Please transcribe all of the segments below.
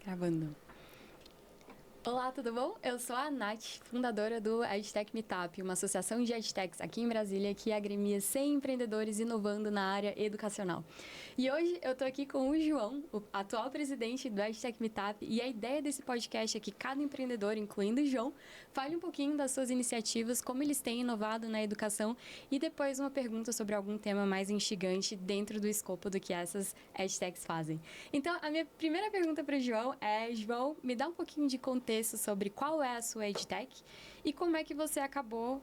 Gravando. Olá, tudo bom? Eu sou a Nath, fundadora do EdTech Meetup, uma associação de EdTechs aqui em Brasília que agremia 100 empreendedores inovando na área educacional. E hoje eu tô aqui com o João, o atual presidente do EdTech Meetup, e a ideia desse podcast é que cada empreendedor, incluindo o João, fale um pouquinho das suas iniciativas, como eles têm inovado na educação e depois uma pergunta sobre algum tema mais instigante dentro do escopo do que essas EdTechs fazem. Então, a minha primeira pergunta para o João é: João, me dá um pouquinho de contexto sobre qual é a sua EdTech e como é que você acabou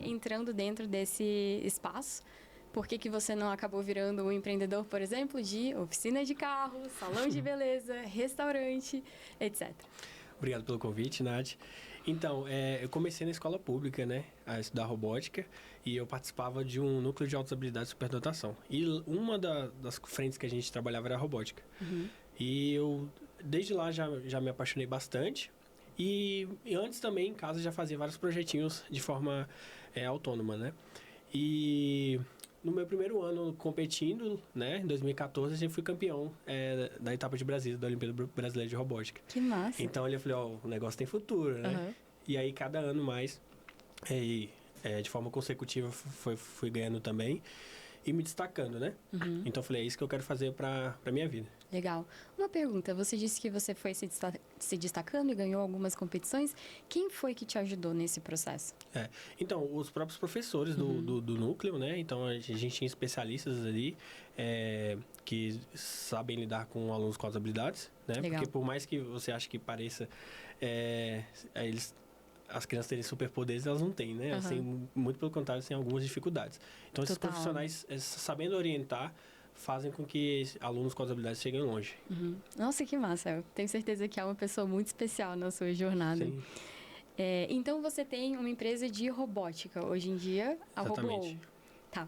entrando dentro desse espaço. Por que você não acabou virando um empreendedor, por exemplo, de oficina de carro, salão de beleza, restaurante, etc. Obrigado pelo convite, Nath. Então, eu comecei na escola pública, né, a estudar robótica, e eu participava de um núcleo de altas habilidades de superdotação. E uma das frentes que a gente trabalhava era a robótica. Uhum. E eu, desde lá, já me apaixonei bastante. E antes também, em casa, já fazia vários projetinhos de forma autônoma, né? E no meu primeiro ano competindo, né, em 2014, a gente fui campeão da etapa de Brasília, da Olimpíada Brasileira de Robótica. Que massa! Então, eu falei, o negócio tem futuro, né? Uhum. E aí, cada ano mais, de forma consecutiva, fui ganhando também e me destacando, né? Uhum. Então, eu falei, é isso que eu quero fazer pra minha vida. Legal. Uma pergunta, você disse que você foi se destacando e ganhou algumas competições. Quem foi que te ajudou nesse processo? Então, os próprios professores do núcleo, né? Então, a gente tinha especialistas ali que sabem lidar com alunos com as habilidades, né? Legal. Porque por mais que você ache que pareça, as crianças terem superpoderes, elas não têm, né? Elas têm, muito pelo contrário, têm algumas dificuldades. Então, esses profissionais, sabendo orientar, fazem com que alunos com as habilidades cheguem longe. Uhum. Nossa, que massa! Eu tenho certeza que é uma pessoa muito especial na sua jornada. Sim. Então, você tem uma empresa de robótica hoje em dia, a Exatamente. Roblow. Tá.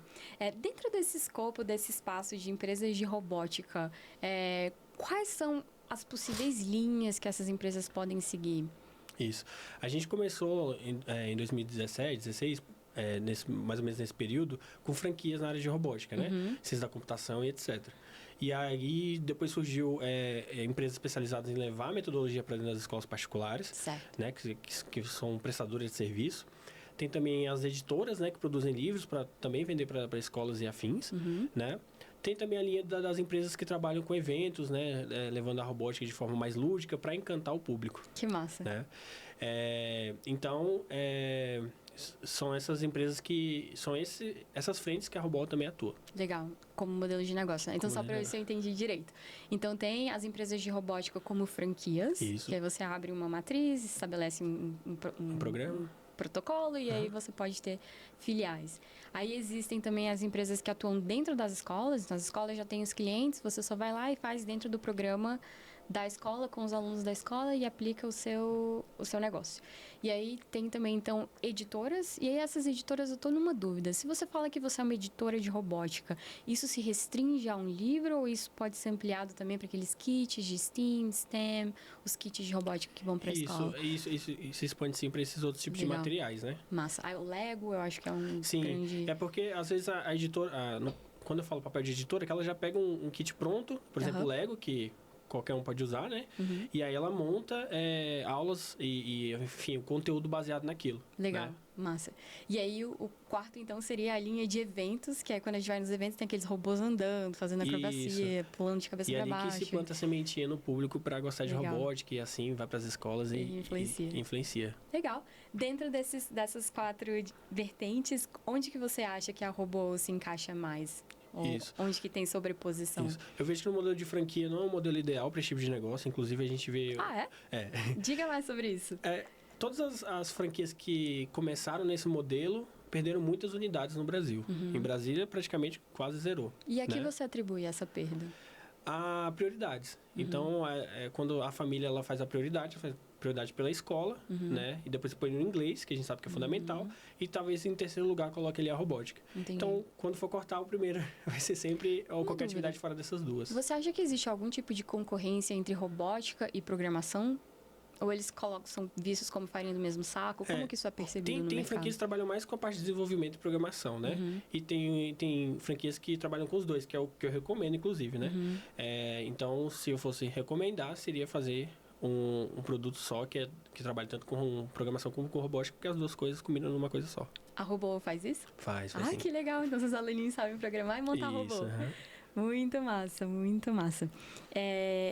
Dentro desse escopo, desse espaço de empresas de robótica, quais são as possíveis linhas que essas empresas podem seguir? Isso. A gente começou em 2017, 2016, mais ou menos nesse período, com franquias na área de robótica, né? Ciência da computação e etc. E aí, depois surgiu empresas especializadas em levar a metodologia para dentro das escolas particulares, certo, né? Que são prestadoras de serviço. Tem também as editoras, né, que produzem livros para também vender para escolas e afins, né? Tem também a linha das empresas que trabalham com eventos, né, levando a robótica de forma mais lúdica para encantar o público. Que massa! Né? Então, são essas empresas essas frentes que a Robol também atua. Legal, como modelo de negócio, né? Então, só para ver se eu entendi direito. Então, tem as empresas de robótica como franquias. Isso. Que aí você abre uma matriz, estabelece um programa. Protocolo, e aí você pode ter filiais. Aí existem também as empresas que atuam dentro das escolas. Então, as escolas já têm os clientes, você só vai lá e faz dentro do programa da escola, com os alunos da escola, e aplica o seu negócio. E aí tem também, então, editoras, e aí essas editoras, eu tô numa dúvida. Se você fala que você é uma editora de robótica, isso se restringe a um livro, ou isso pode ser ampliado também para aqueles kits de STEAM, STEM, os kits de robótica que vão para a escola? Isso se expande sim para esses outros tipos de materiais, né? Massa. O Lego, eu acho que é um grande... Sim, porque às vezes a editora, quando eu falo papel de editora, que ela já pega um kit pronto, por exemplo, o Lego, que qualquer um pode usar, né? E aí ela monta aulas e, enfim, o conteúdo baseado naquilo. Legal, né? Massa. E aí o quarto, então, seria a linha de eventos, que é quando a gente vai nos eventos, tem aqueles robôs andando, fazendo acrobacia, pulando de cabeça para baixo. E ali que se planta a sementinha no público para gostar de robótica, e assim vai para as escolas e influencia. Legal. Dentro dessas 4 vertentes, onde que você acha que a Robô se encaixa mais? Isso. Onde que tem sobreposição? Isso. Eu vejo que o modelo de franquia não é um modelo ideal para esse tipo de negócio. Inclusive, a gente vê... Diga mais sobre isso. Todas as franquias que começaram nesse modelo perderam muitas unidades no Brasil. Em Brasília, praticamente quase zerou. E a que você atribui essa perda? A prioridades. Então, quando a família ela faz a prioridade pela escola, né? E depois põe no inglês, que a gente sabe que é fundamental. E talvez em terceiro lugar coloque ali a robótica. Entendi. Então, quando for cortar, o primeiro vai ser sempre qualquer atividade fora dessas duas. Você acha que existe algum tipo de concorrência entre robótica e programação? Ou eles são vistos como farinha do mesmo saco? Como que isso é percebido no Tem mercado? franquias que trabalham mais com a parte de desenvolvimento e programação, né? E tem franquias que trabalham com os dois, que é o que eu recomendo, inclusive, né? Então, se eu fosse recomendar, seria fazer um produto só que trabalha tanto com programação como com robótica, porque as duas coisas combinam numa coisa só. A robô faz isso? Faz Ah, sim. que legal. Então, seus aluninhos sabem programar e montar robô. Aham. Muito massa, muito massa.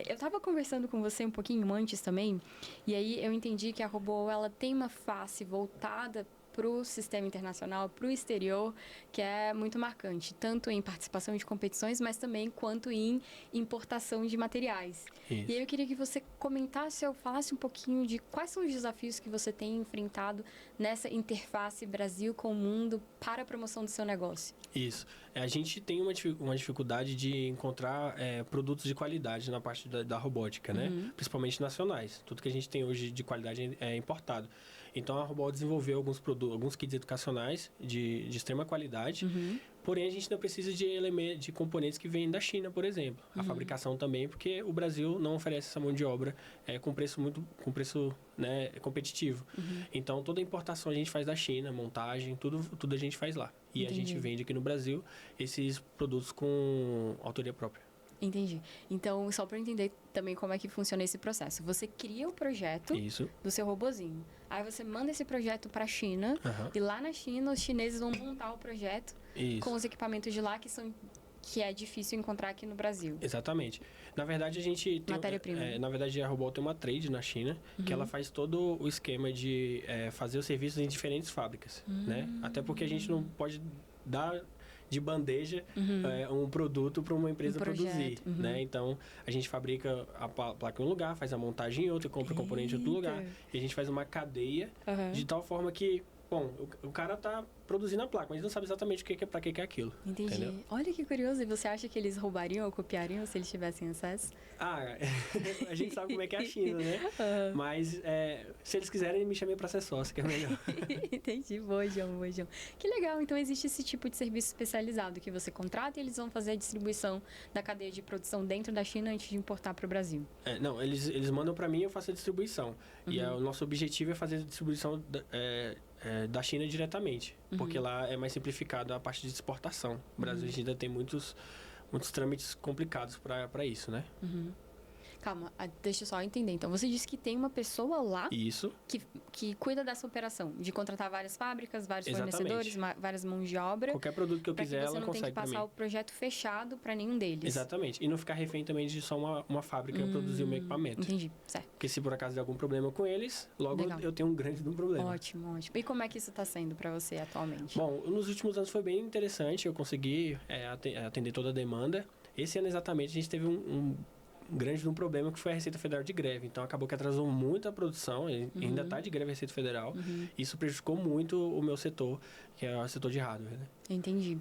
Eu estava conversando com você um pouquinho antes também, e aí eu entendi que a robô ela tem uma face voltada para o sistema internacional, para o exterior, que é muito marcante, tanto em participação de competições, mas também quanto em importação de materiais. Isso. E aí eu queria que você comentasse ou falasse um pouquinho de quais são os desafios que você tem enfrentado nessa interface Brasil com o mundo para a promoção do seu negócio. Isso. A gente tem uma dificuldade de encontrar produtos de qualidade na parte da robótica, né? Principalmente nacionais. Tudo que a gente tem hoje de qualidade é importado. Então, a Robol desenvolveu alguns kits educacionais de extrema qualidade, porém, a gente não precisa de componentes que vêm da China, por exemplo. A fabricação também, porque o Brasil não oferece essa mão de obra com preço né, competitivo. Então, toda a importação a gente faz da China, montagem, tudo a gente faz lá. E Entendi. a gente vende aqui no Brasil esses produtos com autoria própria. Entendi. Então, só para eu entender também como é que funciona esse processo. Você cria o projeto Isso. do seu robozinho. Aí você manda esse projeto para a China. E lá na China, os chineses vão montar o projeto com os equipamentos de lá que é difícil encontrar aqui no Brasil. Exatamente. Na verdade, a gente tem... Matéria-prima. Na verdade, a Robol tem uma trade na China, que ela faz todo o esquema de fazer os serviços em diferentes fábricas, né? Até porque a gente não pode dar de bandeja um produto para uma empresa produzir, né? Então, a gente fabrica a placa em um lugar, faz a montagem em outro, compra o componente em outro lugar. E a gente faz uma cadeia de tal forma que, bom, o cara tá produzindo a placa, mas não sabe exatamente para que é aquilo. Entendi. Entendeu? Olha que curioso. E você acha que eles roubariam ou copiariam se eles tivessem acesso? A gente sabe como é que é a China, né? Mas se eles quiserem, me chamem para ser sócio, que é melhor. Entendi. Boa, João. Que legal. Então, existe esse tipo de serviço especializado que você contrata e eles vão fazer a distribuição da cadeia de produção dentro da China antes de importar para o Brasil. Não, eles mandam para mim e eu faço a distribuição. E o nosso objetivo é fazer a distribuição da China diretamente, porque lá é mais simplificado a parte de exportação. O Brasil ainda tem muitos trâmites complicados para isso, né? Calma, deixa eu só entender. Então, você disse que tem uma pessoa lá Isso. que cuida dessa operação, de contratar várias fábricas, vários Exatamente. fornecedores, várias mãos de obra. Qualquer produto que eu quiser, ela você não tem que consegue para passar mim. o projeto fechado para nenhum deles. Exatamente. E não ficar refém também de só uma fábrica produzir o meu equipamento. Entendi, certo. Porque se por acaso der algum problema com eles, logo Legal. eu tenho um grande problema. Ótimo. E como é que isso está sendo para você atualmente? Bom, nos últimos anos foi bem interessante, eu consegui atender toda a demanda. Esse ano exatamente a gente teve um grande problema, que foi a Receita Federal de greve. Então, acabou que atrasou muito a produção, ainda está de greve a Receita Federal. Isso prejudicou muito o meu setor, que é o setor de hardware, né? Entendi.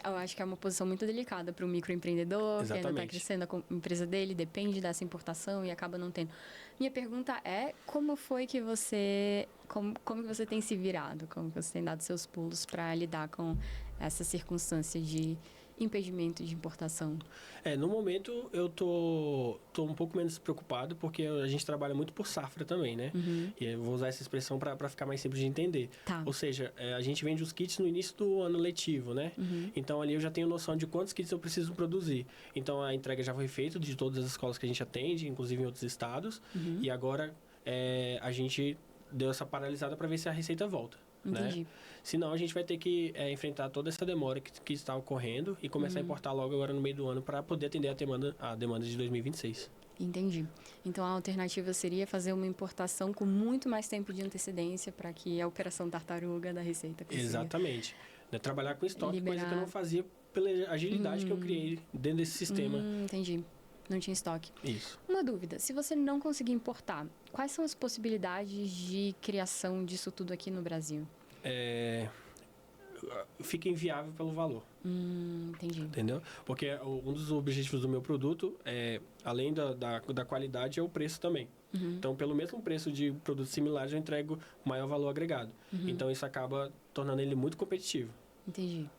Eu acho que é uma posição muito delicada para o microempreendedor, Exatamente. que ainda está crescendo a empresa dele, depende dessa importação e acaba não tendo. Minha pergunta é, como foi que você... Como que você tem se virado? Como que você tem dado seus pulos para lidar com essa circunstância de impedimento de importação? No momento eu tô um pouco menos preocupado, porque a gente trabalha muito por safra também, né? E eu vou usar essa expressão para ficar mais simples de entender. Tá. Ou seja, a gente vende os kits no início do ano letivo, né? Então ali eu já tenho noção de quantos kits eu preciso produzir. Então a entrega já foi feita de todas as escolas que a gente atende, inclusive em outros estados. E agora a gente deu essa paralisada para ver se a receita volta. Entendi. Né? Senão a gente vai ter que enfrentar toda essa demora que está ocorrendo e começar a importar logo agora no meio do ano para poder atender a demanda de 2026. Entendi. Então a alternativa seria fazer uma importação com muito mais tempo de antecedência para que a operação tartaruga da Receita consiga. Exatamente. Trabalhar com estoque, coisa que eu não fazia pela agilidade que eu criei dentro desse sistema. Entendi. Não tinha estoque. Isso. Uma dúvida, se você não conseguir importar, quais são as possibilidades de criação disso tudo aqui no Brasil? Fica inviável pelo valor. Entendi. Entendeu? Porque um dos objetivos do meu produto, além da qualidade, é o preço também. Então, pelo mesmo preço de produtos similares, eu entrego maior valor agregado. Então, isso acaba tornando ele muito competitivo. Entendi.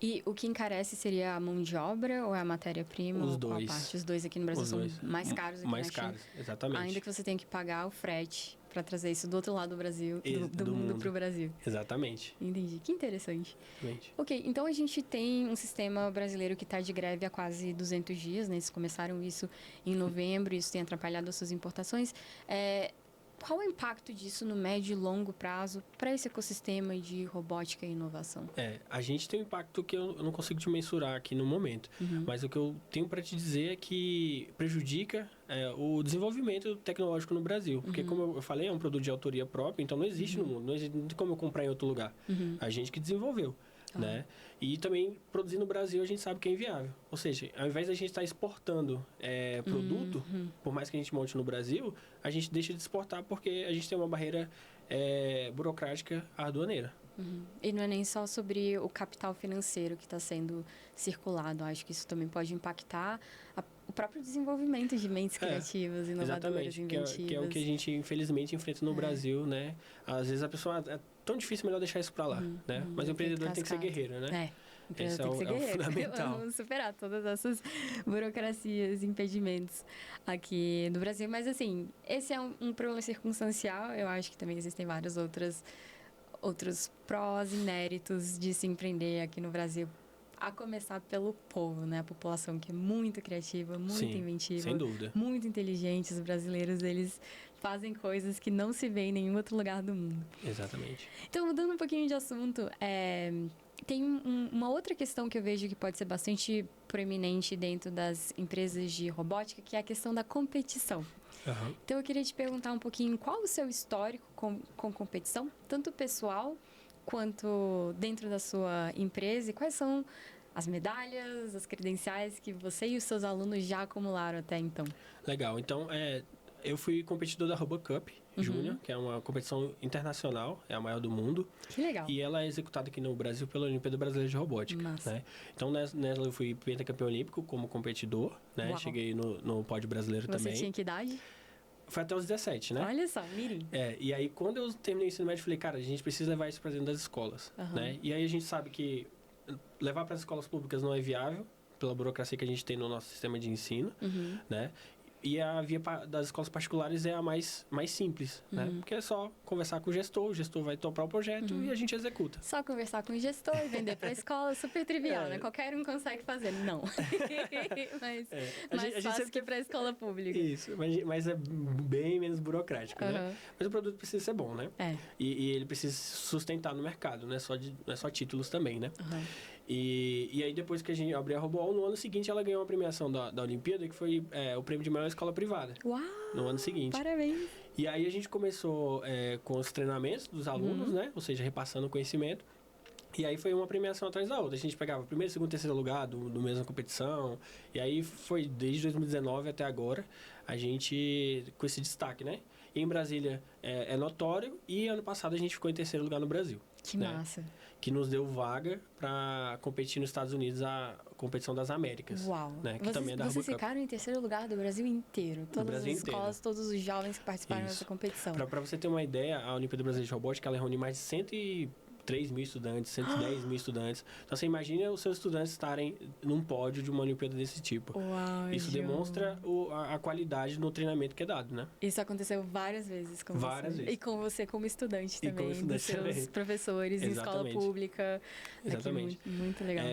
E o que encarece seria a mão de obra ou é a matéria-prima? Os ou qual dois. parte? Os dois aqui no Brasil Os são dois. mais caros aqui Mais na China. caros, exatamente. Ainda que você tenha que pagar o frete para trazer isso do outro lado do Brasil, do mundo para o Brasil. Exatamente. Entendi. Que interessante. Exatamente. Ok, então a gente tem um sistema brasileiro que está de greve há quase 200 dias, né? Eles começaram isso em novembro, isso tem atrapalhado as suas importações. Qual o impacto disso no médio e longo prazo para esse ecossistema de robótica e inovação? A gente tem um impacto que eu não consigo te mensurar aqui no momento, mas o que eu tenho para te dizer é que prejudica o desenvolvimento tecnológico no Brasil, porque como eu falei, é um produto de autoria própria, então não existe no mundo, não existe como eu comprar em outro lugar. A gente que desenvolveu. Né? E também produzir no Brasil a gente sabe que é inviável. Ou seja, ao invés da gente estar exportando produto, por mais que a gente monte no Brasil, a gente deixa de exportar porque a gente tem uma barreira burocrática aduaneira. E não é nem só sobre o capital financeiro que está sendo circulado. Acho que isso também pode impactar o próprio desenvolvimento de mentes criativas, inovadoras, inventivas. Que é o que a gente, infelizmente, enfrenta no Brasil, né? Às vezes a pessoa... É tão difícil, melhor deixar isso para lá, né? Mas o empreendedor tem que ser guerreiro, né? Esse é o fundamental. Vamos superar todas essas burocracias, impedimentos aqui no Brasil. Mas, assim, esse é um problema circunstancial. Eu acho que também existem vários outros prós e méritos de se empreender aqui no Brasil. A começar pelo povo, né? A população que é muito criativa, muito inventiva. Sem dúvida. Muito inteligente. Os brasileiros, eles fazem coisas que não se vê em nenhum outro lugar do mundo. Exatamente. Então, mudando um pouquinho de assunto, tem uma outra questão que eu vejo que pode ser bastante proeminente dentro das empresas de robótica, que é a questão da competição. Então, eu queria te perguntar um pouquinho qual o seu histórico com competição, tanto pessoal quanto dentro da sua empresa, e quais são as medalhas, as credenciais que você e os seus alunos já acumularam até então. Legal. Então, eu fui competidor da RoboCup Júnior, que é uma competição internacional, é a maior do mundo. Que legal. E ela é executada aqui no Brasil pela Olimpíada Brasileira de Robótica. Né? Então, nela eu fui pentacampeão olímpico como competidor, né? Cheguei no pódio brasileiro também. Você tinha que idade? Foi até os 17, né? Olha só, mirim. E aí, quando eu terminei o ensino médio, eu falei, cara, a gente precisa levar isso para dentro das escolas, né? E aí a gente sabe que levar para as escolas públicas não é viável, pela burocracia que a gente tem no nosso sistema de ensino, né? E a via das escolas particulares é a mais simples, né? Porque é só conversar com o gestor vai topar o projeto e a gente executa. Só conversar com o gestor e vender para a escola, super trivial, né? Qualquer um consegue fazer. Não. Mas mais fácil que para a escola pública. Isso, mas é bem menos burocrático, né? Mas o produto precisa ser bom, né? E ele precisa se sustentar no mercado, não é só títulos também, né? E aí, depois que a gente abriu a RoboAll, no ano seguinte ela ganhou uma premiação da Olimpíada, que foi o prêmio de maior escola privada. Uau! No ano seguinte. Parabéns! E aí a gente começou com os treinamentos dos alunos, né? Ou seja, repassando o conhecimento. E aí foi uma premiação atrás da outra. A gente pegava primeiro, segundo, terceiro lugar do mesma competição. E aí foi desde 2019 até agora, a gente com esse destaque, né? E em Brasília é notório, e ano passado a gente ficou em terceiro lugar no Brasil. Que massa! Que nos deu vaga para competir nos Estados Unidos a competição das Américas. Uau! Né? Que também é da vocês ficaram em terceiro lugar do Brasil inteiro. Todas Brasil as escolas, inteiro. todos os jovens que participaram dessa competição. Para você ter uma ideia, a Olimpíada Brasileira de Robótica, ela reúne mais de 103 mil estudantes, 110 mil estudantes. Então, você imagina os seus estudantes estarem num pódio de uma Olimpíada desse tipo. Uau, isso demonstra a qualidade no treinamento que é dado, né? Isso aconteceu várias vezes com várias você. Vezes. E com você como estudante também, como estudante dos seus também. professores em escola pública. Exatamente. Aqui, muito legal.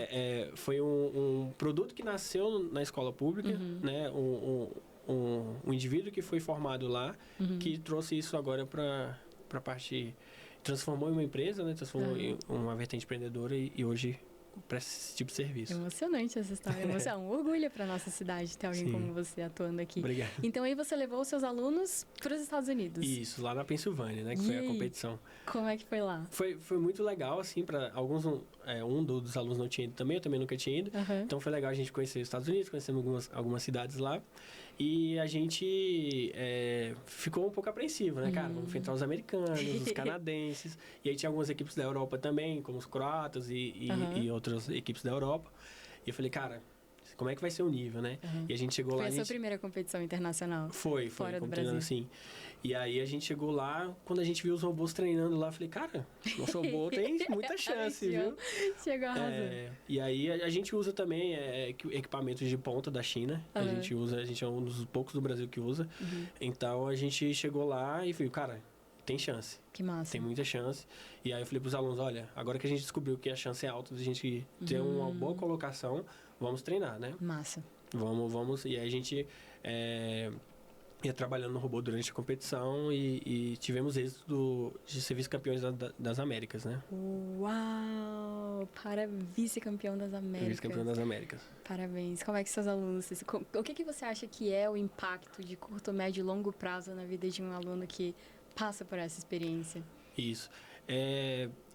Foi um produto que nasceu na escola pública, né? Um indivíduo que foi formado lá, que trouxe isso agora para a parte... Transformou em uma empresa, né? Transformou em uma vertente empreendedora e hoje presta esse tipo de serviço. Emocionante essa história. É um orgulho para nossa cidade ter alguém como você atuando aqui. Obrigado. Então aí você levou os seus alunos para os Estados Unidos. Isso, lá na Pensilvânia, né? Que foi a competição. Como é que foi lá? Foi muito legal, assim, para alguns... dos alunos não tinha ido também, eu também nunca tinha ido. Então foi legal a gente conhecer os Estados Unidos, conhecemos algumas cidades lá. E a gente ficou um pouco apreensivo, né, cara? Vamos enfrentar os americanos, os canadenses. E aí tinha algumas equipes da Europa também, como os croatas e outras equipes da Europa. E eu falei, cara, como é que vai ser o nível, né? E a gente chegou lá... Foi a sua primeira competição internacional? Foi. Fora do Brasil? Sim. E aí a gente chegou lá, quando a gente viu os robôs treinando lá, eu falei, cara, nosso robô tem muita chance, viu? Chegou a arrasar. E aí a gente usa também equipamentos de ponta da China. A gente é um dos poucos do Brasil que usa. Então a gente chegou lá e viu, cara, tem chance. Que massa. Tem muita chance. E aí eu falei pros alunos, olha, agora que a gente descobriu que a chance é alta de a gente ter uma boa colocação, vamos treinar, né? Massa. Vamos. E aí a gente ia trabalhando no robô durante a competição e tivemos êxito de ser vice-campeões das Américas, né? Uau! Para vice-campeão das Américas. Vice-campeão das Américas. Parabéns. Como é que seus alunos... O que você acha que é o impacto de curto, médio e longo prazo na vida de um aluno que passa por essa experiência? Isso.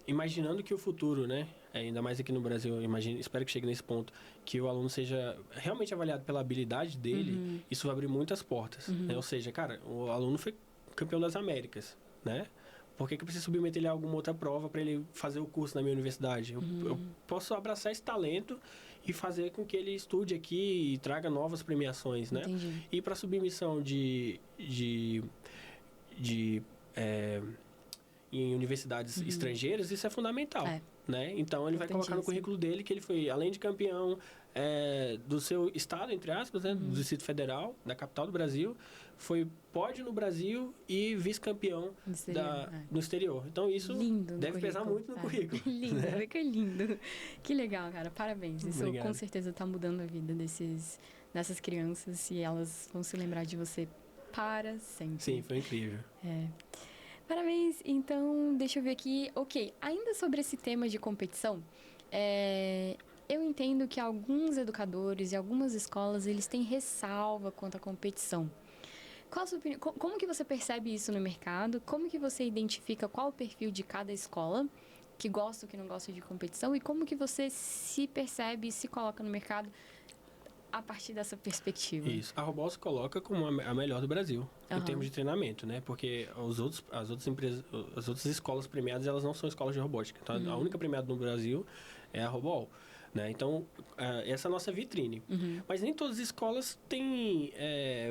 Imaginando que o futuro, né? Ainda mais aqui no Brasil, espero que chegue nesse ponto, que o aluno seja realmente avaliado pela habilidade dele, isso vai abrir muitas portas, né? Ou seja, cara, o aluno foi campeão das Américas, né? Por que eu preciso submeter ele a alguma outra prova para ele fazer o curso na minha universidade? Eu posso abraçar esse talento e fazer com que ele estude aqui e traga novas premiações, né? Entendi. E para submissão em universidades estrangeiras, isso é fundamental. Né? Então, ele vai colocar no currículo dele que ele foi, além de campeão do seu estado, entre aspas, né? Do Distrito Federal, da capital do Brasil, foi pódio no Brasil e vice-campeão no exterior. Então, isso deve pesar muito no currículo. Lindo, né? Que lindo. Que legal, cara. Parabéns. Isso Obrigado. Com certeza está mudando a vida dessas crianças e elas vão se lembrar de você para sempre. Sim, foi incrível. Parabéns. Então, deixa eu ver aqui. Ok, ainda sobre esse tema de competição, eu entendo que alguns educadores e algumas escolas, eles têm ressalva quanto à competição. Qual a sua opinião? Como que você percebe isso no mercado? Como que você identifica qual o perfil de cada escola que gosta ou que não gosta de competição? E como que você se percebe e se coloca no mercado a partir dessa perspectiva? Isso. A Robol se coloca como a melhor do Brasil, em termos de treinamento, né? Porque as outras escolas premiadas, elas não são escolas de robótica. Então, a única premiada no Brasil é a Robol, né? Então, essa é a nossa vitrine. Mas nem todas as escolas têm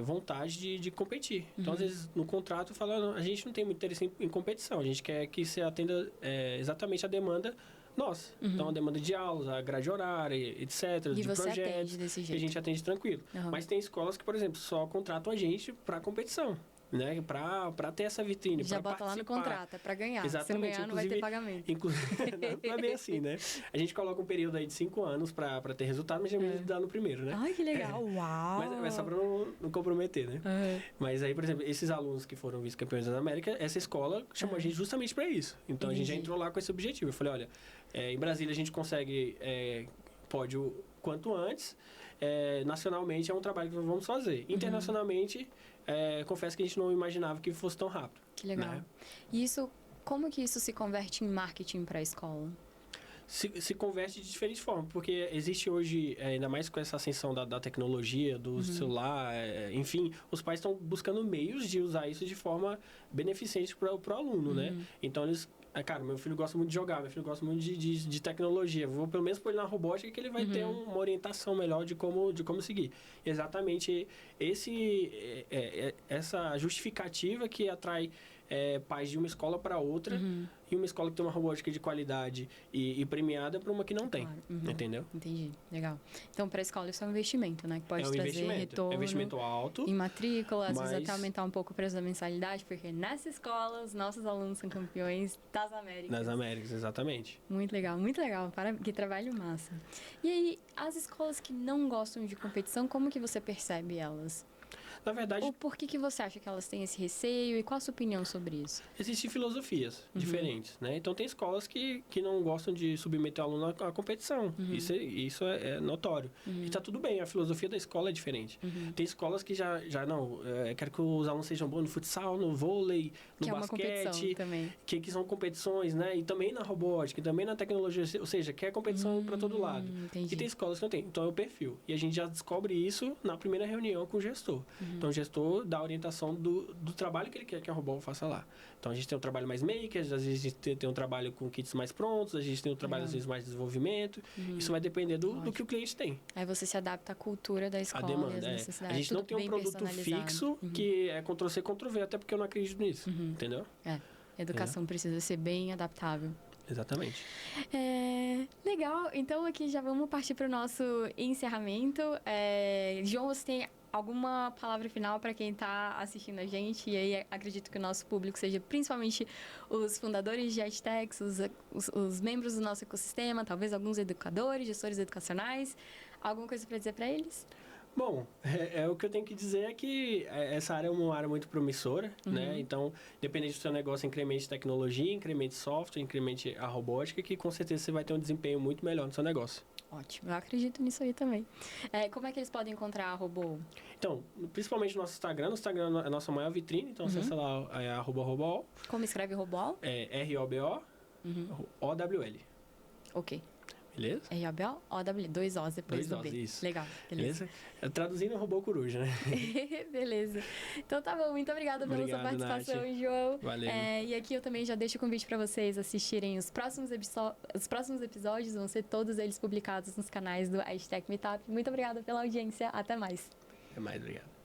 vontade de competir. Então, às vezes, no contrato, fala, a gente não tem muito interesse em competição. A gente quer que você atenda exatamente a demanda nossa. Então, a demanda de aulas, a grade horária, etc., e de você projetos, atende desse jeito. que a gente atende tranquilo. Mas tem escolas que, por exemplo, só contratam a gente para competição, né? Para ter essa vitrine, já para bota participar. lá no contrato, é para ganhar. Exatamente. Se não ganhar, não vai ter pagamento. Não é bem assim, né? A gente coloca um período aí de 5 anos para ter resultado, mas geralmente dá no primeiro, né? Ai, que legal. Uau! Mas é só para não comprometer, né? Mas aí, por exemplo, esses alunos que foram vice-campeões da América, essa escola chamou a gente justamente para isso. Então, a gente já entrou lá com esse objetivo. Eu falei, olha, em Brasília a gente consegue pódio quanto antes. Nacionalmente é um trabalho que nós vamos fazer. Internacionalmente, confesso que a gente não imaginava que fosse tão rápido. Que legal. Né? E como que isso se converte em marketing para a escola? Se converte de diferentes formas, porque existe hoje, ainda mais com essa ascensão da tecnologia, do celular, enfim, os pais estão buscando meios de usar isso de forma beneficente para o aluno, né? Então, eles... Cara, meu filho gosta muito de jogar, meu filho gosta muito de tecnologia. Vou pelo menos pôr ele na robótica que ele vai ter uma orientação melhor de como seguir. Exatamente essa justificativa que atrai pais de uma escola para outra e uma escola que tem uma robótica de qualidade e premiada para uma que não tem. Claro. Entendeu? Entendi. Legal. Então, para a escola isso é um investimento, né? Que pode trazer retorno. É um investimento alto. Em matrícula, às vezes até aumentar um pouco o preço da mensalidade, porque nessa escola os nossos alunos são campeões das Américas. Das Américas, exatamente. Muito legal, muito legal. Que trabalho massa. E aí, as escolas que não gostam de competição, como que você percebe elas? Na verdade... Ou por que você acha que elas têm esse receio e qual a sua opinião sobre isso? Existem filosofias diferentes, né? Então, tem escolas que não gostam de submeter o aluno à competição. Isso é notório. E tá tudo bem, a filosofia da escola é diferente. Tem escolas que já não... quero que os alunos sejam bons no futsal, no vôlei, no basquete. É uma competição também. Que são competições, né? E também na robótica, e também na tecnologia. Ou seja, quer competição para todo lado. Entendi. E tem escolas que não tem. Então, é o perfil. E a gente já descobre isso na primeira reunião com o gestor. Então, o gestor dá a orientação do trabalho que ele quer que a Robol faça lá. Então, a gente tem um trabalho mais maker, às vezes a gente tem um trabalho com kits mais prontos, a gente tem um trabalho, às vezes, mais de desenvolvimento. Isso vai depender do que o cliente tem. Aí você se adapta à cultura da escola, A demanda, e às necessidades. A gente não tem um produto fixo que é Ctrl-C, Ctrl-V, até porque eu não acredito nisso, entendeu? Educação precisa ser bem adaptável. Exatamente. Legal, então aqui já vamos partir para o nosso encerramento. João, você tem alguma palavra final para quem está assistindo a gente? E aí acredito que o nosso público seja principalmente os fundadores de EdTechs, os membros do nosso ecossistema, talvez alguns educadores, gestores educacionais. Alguma coisa para dizer para eles? Bom, o que eu tenho que dizer é que essa área é uma área muito promissora, né? Então, independente do seu negócio, incremente tecnologia, incremente software, incremente a robótica, que com certeza você vai ter um desempenho muito melhor no seu negócio. Ótimo, eu acredito nisso aí também. Como é que eles podem encontrar a Robol? Então, principalmente no nosso Instagram. No Instagram é a nossa maior vitrine, então acessa lá a @Robol. Como escreve Robol? ROBO, OWL. Ok. Beleza? ROBO, OWL, 2 O's depois do B. Isso. Legal, beleza. Traduzindo, Robô Coruja, né? Beleza. Então tá bom, muito obrigada pela sua participação, Nath. João. Valeu. E aqui eu também já deixo o convite para vocês assistirem os próximos episódios, vão ser todos eles publicados nos canais do EdTech Meetup. Muito obrigada pela audiência, até mais. Até mais, obrigado.